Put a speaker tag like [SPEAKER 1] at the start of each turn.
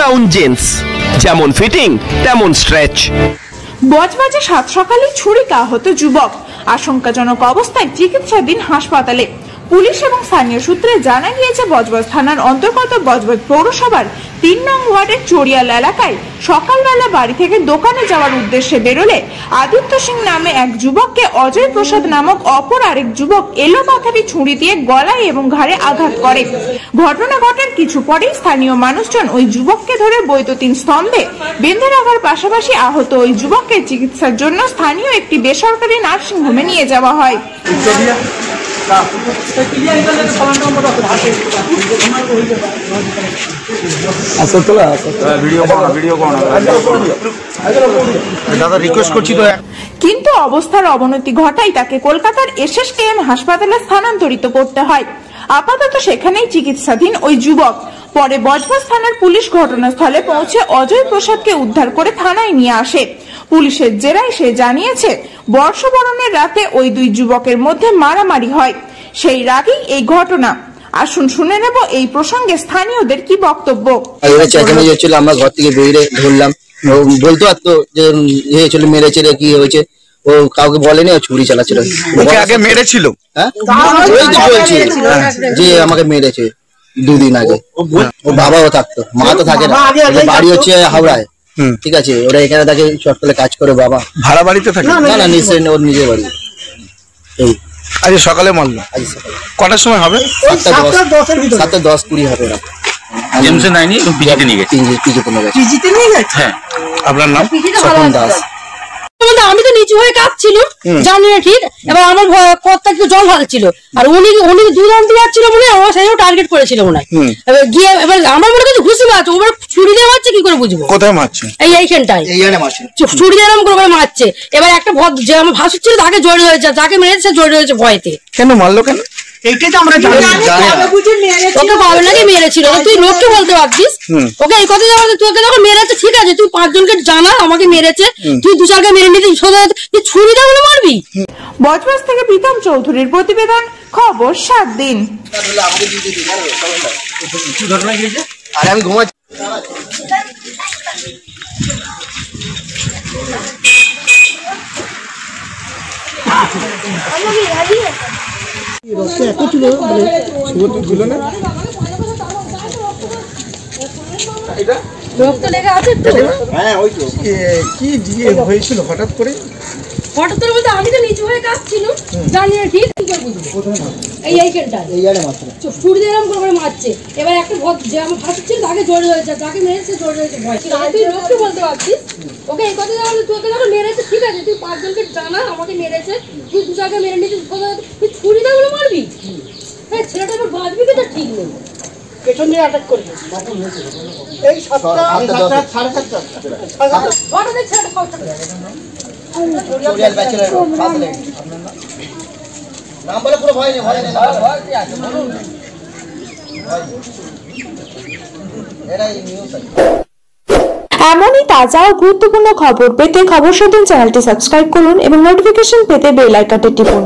[SPEAKER 1] Round jeans, যেমন fitting তেমন stretch.
[SPEAKER 2] বজবজে সাত সকালে ছুরিতে আহত যুবক, আশঙ্কাজনক অবস্থায় চিকিৎসাধীন হাসপাতালে। পুলিশ এবং স্থানীয় সূত্রে জানা গিয়েছে, বজবজ থানার অন্তর্গত বজবজ পৌরসভার ৩ নং ওয়ার্ডের চড়িয়াল এলাকায় সকালবেলা বাড়ি থেকে দোকানে যাওয়ার উদ্দেশ্যে বেরোলে আদিত্য সিং নামে এক যুবককে অজয় প্রসাদ নামক অপর আরেক যুবক এলোপাথারি ছুরি দিয়ে গলায় এবং ঘাড়ে আঘাত করে। ঘটনা ঘটার কিছু পরেই স্থানীয় মানুষজন ওই যুবককে ধরে বৈদ্যুতিন স্তম্ভে বেঁধে রাখার পাশাপাশি আহত ওই যুবককে চিকিৎসার জন্য স্থানীয় একটি বেসরকারি নার্সিংহোমে নিয়ে যাওয়া হয়। কিন্তু অবস্থার অবনতি ঘটায় তাকে কলকাতার SSKM হাসপাতালে স্থানান্তরিত করতে হয়। আপাতত সেখানেই চিকিৎসাধীন ওই যুবক। পরে বজবজ থানার পুলিশ ঘটনাস্থলে পৌঁছে অজয় প্রসাদকে উদ্ধার করে থানায় নিয়ে আসে। পুলিশের জেরায় সে জানিয়েছে, বর্ষবরণের রাতে ওই দুই যুবকের মধ্যে মারামারি হয়, সেই রাগেই এই ঘটনা। আসুন শুনে নেব এই প্রসঙ্গে স্থানীয়দের কি বক্তব্য।
[SPEAKER 3] আমরা ঘর থেকে বেরিয়ে ধরলাম, বলতে পারতো যে মেরেছে কি হয়েছে, ও কাউকে বলেনি, ও ছুরি চালাচ্ছিল।
[SPEAKER 4] আগে মেরেছিল,
[SPEAKER 3] হ্যাঁ বলছি যে আমাকে মেরেছে 2 দিন আগে। ও বাবাও থাকতো, মা তো থাকে না, বাড়ি হচ্ছে হাওড়ায়। ঠিক আছে, ওরা এখানে থাকে, সকালে কাজ করে। বাবা
[SPEAKER 4] ভাড়া বাড়িতে থাকে?
[SPEAKER 3] না, নিশ্চয় ওর নিজের বাড়ি। এই
[SPEAKER 4] আজ সকালে মারলো?
[SPEAKER 3] আজ সকালে।
[SPEAKER 4] কটার সময় হবে?
[SPEAKER 3] 7:10-20 হবে।
[SPEAKER 4] হ্যাঁ, আপনার নাম?
[SPEAKER 3] স্বপন দাস।
[SPEAKER 5] আমি তো নিচু হয়ে কাঁদছিল, জানি না ঠিক। এবার আমার কর্তা একটু জল ঢালছিল, আর উনি দুর্দান্ত যাচ্ছিল মনে হয়, সেই টার্গেট করেছিল মনে হয়। এবার গিয়ে এবার আমার মনে করছে ঘুষি মারছে, ওবার ছুরি দিয়ে মারছে, কি করে বুঝবো?
[SPEAKER 4] কোথায় মারছে?
[SPEAKER 5] এইখানটায় ছুরি দিয়ে এরকম করে মারছে। এবার একটা যে আমার ভাসুর ছিল তাকে জড়িয়ে হয়েছে, যাকে মেরেছে জড়িয়ে হয়েছে ভয়েতে।
[SPEAKER 4] কেন মারলো কেন?
[SPEAKER 5] এইটাই তো আমরা জানি। ওকে বাবা নাকি মেরেছিল, তুই লোককে বলতে পারছিস? ওকে এই কথা জানাতে, তোকে যখন মেরেছে ঠিক আছে, তুই 5 জনকে জানা আমাকে মেরেছে, তুই 2-4কে মেরে নিতে ছুরি দিয়ে বলে মারবি?
[SPEAKER 2] বজবজ থেকে প্রীতম চৌধুরীর প্রতিবেদন, খবর 7 দিন।
[SPEAKER 3] আরে আমি ঘুমাচ্ছি।
[SPEAKER 5] রক্ত লেগে আছে তো?
[SPEAKER 4] হ্যাঁ, ওই তো। কি হয়েছিল হঠাৎ করে?
[SPEAKER 5] হঠাৎ করে বলতে আমি তো নিচু হয়ে কাঁদছিল, জানি না ঠিক, কি করে বুঝবো? এইখানটায় ছুরি দিয়ে এরকম করে মারছে। এবার একটা যে আমার ভাসুর ছিল তাকে জড়িয়ে হয়েছে, যাকে মেরেছে জড়িয়ে হয়েছে ভয়। তুই লোককে বলতে পারছিস? ওকে এই কথা জানাতে, তোকে যখন মেরেছে ঠিক আছে, তুই 5 জনকে জানা আমাকে মেরেছে, তুই 2-4কে মেরে নিতে, তুই ছুরি দিয়ে বলে মারবি? হ্যাঁ, ছেলেটা এবার বাঁচবি কি তার ঠিক নেই। পেছন দিয়ে অ্যাটাক করেছে এই 7টা 7:30 হঠাৎ ছেলেটা ফাউটা করে।
[SPEAKER 3] চড়িয়াল ব্যাচেলর ফাজলে। নাম বলে পুরো ভয় নেই, ভয় কি আছে বলুন। এরাই নিউজ।
[SPEAKER 2] এমনই তাজা ও গুরুত্বপূর্ণ খবর পেতে খবর 7 দিন চ্যানেলটি সাবস্ক্রাইব করুন এবং নোটিফিকেশন পেতে বেল আইকনটি টিপুন।